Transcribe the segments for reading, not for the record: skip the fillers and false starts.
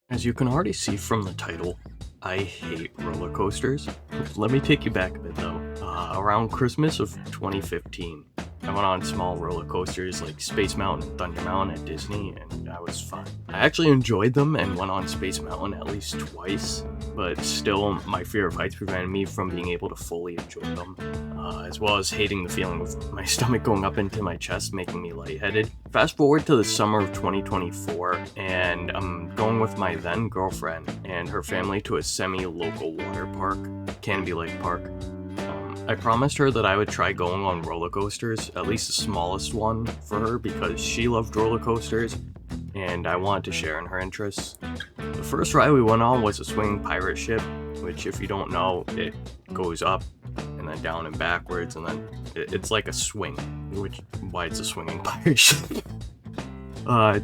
As you can already see from the title, I hate roller coasters. Let me take you back a bit though. Around Christmas of 2015, I went on small roller coasters like Space Mountain and Thunder Mountain at Disney, and I was fine. I actually enjoyed them and went on Space Mountain at least twice, but still, my fear of heights prevented me from being able to fully enjoy them, as well as hating the feeling of my stomach going up into my chest, making me lightheaded. Fast forward to the summer of 2024, and I'm going with my then girlfriend and her family to a semi-local water park, Canby Lake Park. I promised her that I would try going on roller coasters, at least the smallest one for her, because she loved roller coasters, and I wanted to share in her interests. The first ride we went on was a swinging pirate ship, which, if you don't know, it goes up and then down and backwards, and then it's like a swing, which why it's a swinging pirate ship.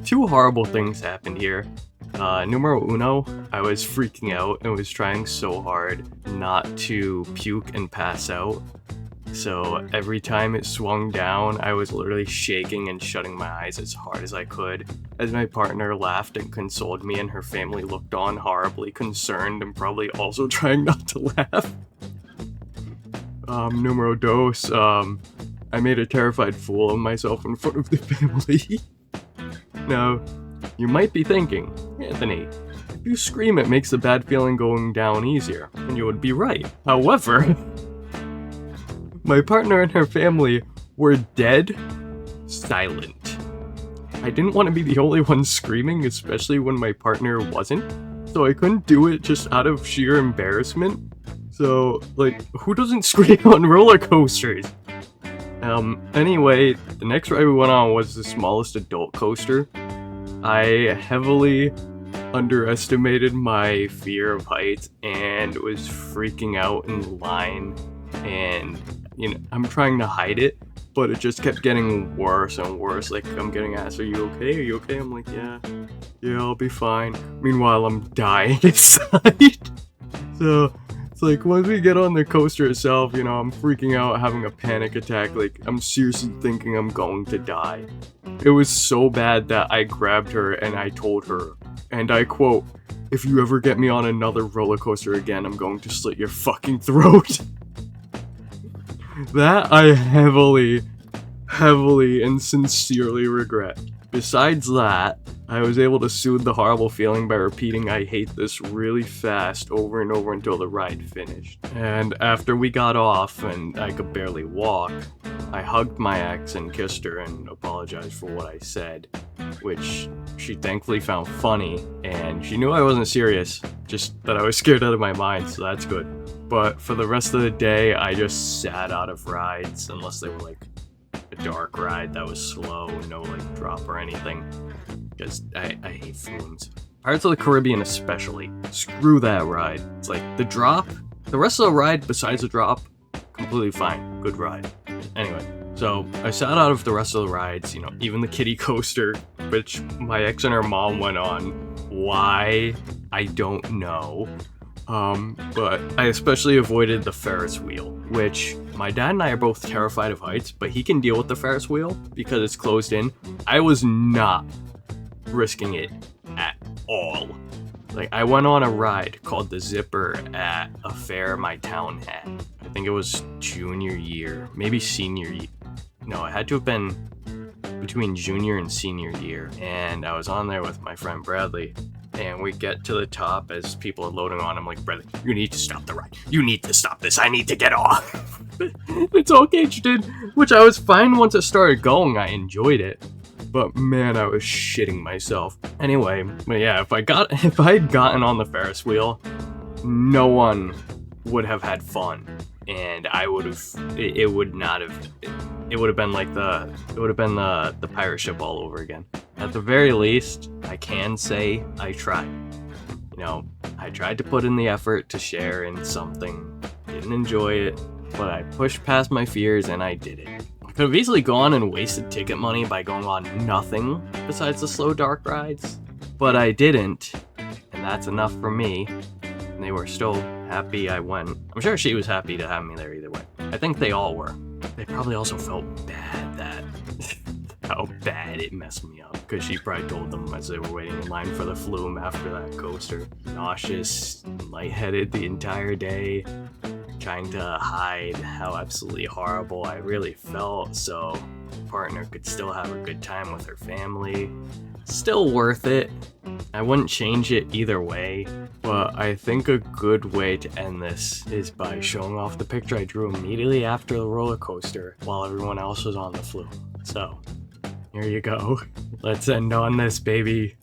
Two horrible things happened here. Numero uno, I was freaking out and was trying so hard not to puke and pass out. So every time it swung down, I was literally shaking and shutting my eyes as hard as I could, as my partner laughed and consoled me and her family looked on horribly concerned and probably also trying not to laugh. Numero dos, I made a terrified fool of myself in front of the family. Now, you might be thinking, Anthony, if you scream it makes the bad feeling going down easier, and you would be right. However, my partner and her family were dead silent. I didn't want to be the only one screaming, especially when my partner wasn't, so I couldn't do it just out of sheer embarrassment. So, who doesn't scream on roller coasters? Anyway, the next ride we went on was the smallest adult coaster. I heavily underestimated my fear of heights and was freaking out in line, and I'm trying to hide it, but it just kept getting worse and worse. Like, I'm getting asked, are you okay? I'm like, yeah, I'll be fine. Meanwhile, I'm dying inside. So it's like, once we get on the coaster itself, I'm freaking out, having a panic attack. Like, I'm seriously thinking I'm going to die. It was so bad that I grabbed her and I told her, and I quote, "If you ever get me on another roller coaster again, I'm going to slit your fucking throat." That I heavily and sincerely regret. Besides that, I was able to soothe the horrible feeling by repeating "I hate this" really fast over and over until the ride finished. And after we got off and I could barely walk, I hugged my ex and kissed her and apologized for what I said, which she thankfully found funny, and she knew I wasn't serious, just that I was scared out of my mind, so that's good. But for the rest of the day, I just sat out of rides, unless they were like a dark ride that was slow, no drop or anything, because I hate flumes. Pirates of the Caribbean especially, screw that ride. It's like, the drop, the rest of the ride besides the drop, completely fine, good ride. Anyway, so I sat out of the rest of the rides, even the kiddie coaster, which my ex and her mom went on. Why? I don't know. But I especially avoided the Ferris wheel, which my dad and I are both terrified of heights, but he can deal with the Ferris wheel because it's closed in. I was not risking it at all. I went on a ride called the Zipper at a fair my town had. I think it was junior year, maybe senior year. No, it had to have been between junior and senior year. And I was on there with my friend Bradley, and we get to the top as people are loading on. I'm like, Bradley, you need to stop the ride. You need to stop this. I need to get off. It's okay, you did, which I was fine once it started going. I enjoyed it. But man, I was shitting myself. Anyway, but yeah, if I had gotten on the Ferris wheel, no one would have had fun, and it would have been like the pirate ship all over again. At the very least, I can say I tried. I tried to put in the effort to share in something, didn't enjoy it, but I pushed past my fears and I did it. Could have easily gone and wasted ticket money by going on nothing besides the slow dark rides, but I didn't, and that's enough for me. And they were still happy I went. I'm sure she was happy to have me there either way. I think they all were. They probably also felt bad that how bad it messed me up, because she probably told them as they were waiting in line for the flume after that coaster. Nauseous, lightheaded the entire day, trying to hide how absolutely horrible I really felt so my partner could still have a good time with her family. Still worth it. I wouldn't change it either way, but I think a good way to end this is by showing off the picture I drew immediately after the roller coaster while everyone else was on the flume. So, here you go. Let's end on this, baby.